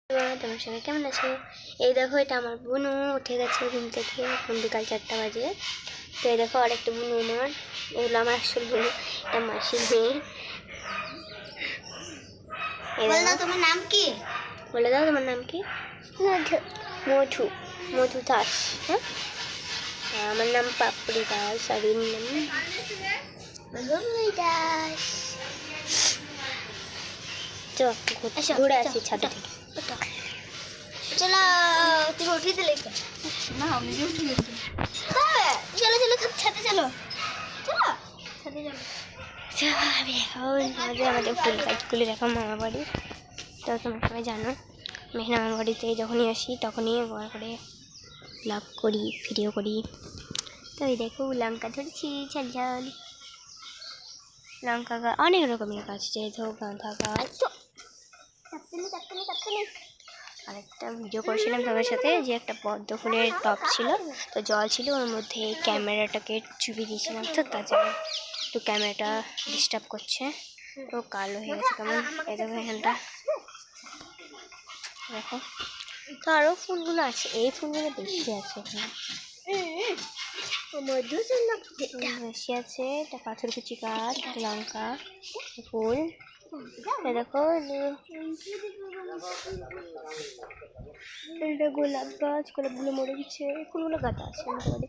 তোমার সঙ্গে কেমন আছো? এই দেখো, এটা আমার বুনু উঠে গেছে ঘুম থেকে, এখন বিকাল 4টা বাজে। তো এই দেখো আরেকটা বুনু আমার, এগুলো আমার আসল বুনু, এটা মাসির মেয়ে। তোমার নাম কি? বলে দাও তোমার নাম কি? মধু। মধু দাস। হ্যাঁ, আমার নাম পাপড়ি দাস, আর এর নাম দাস। ঘুরে আসি ছাদে থেকে। চলো, তুমি উঠিয়ে দিলে না? আমি যে উঠে গেছি। চলো চলো, ছাদে চলো, চলো ছাদে চলো। আমি এখন আমাদের ফুল গাছগুলি দেখো মামা বাড়ি। তো তোমরা সবাই জানো, মেহনা মামা বাড়িতে যখনই আসি তখনই ঘর করে লাভ করি, ভিডিও করি। তো এই দেখো লঙ্কা ধরেছি, ঝাল লঙ্কা গাছ, অনেক রকমের গাছ, যেহেতু গাঁদা গাছ। আরেকটা ভিডিও করেছিলাম তোমার সাথে, যে একটা পদ্ম ফুলের টব ছিল, তো জল ছিল, ওর মধ্যে ক্যামেরাটাকে চুপি দিয়েছিলাম, তো তার জন্য একটু ক্যামেরাটা ডিস্টার্ব করছে, তো কালো হয়ে গেছে কেমন। এই দেখো এখানটা দেখো। তো আরও ফুলগুলো আছে, এই ফুলগুলো বেশি আছে এখানে, বেশি আছে। এটা পাথরকুচি গাছ, লঙ্কা ফুল। দেখো এটা গোলাপ গাছ, গোলাপগুলো মরে গেছে, ফুলগুলো গাঁদা আছে আমাদের বাড়ি।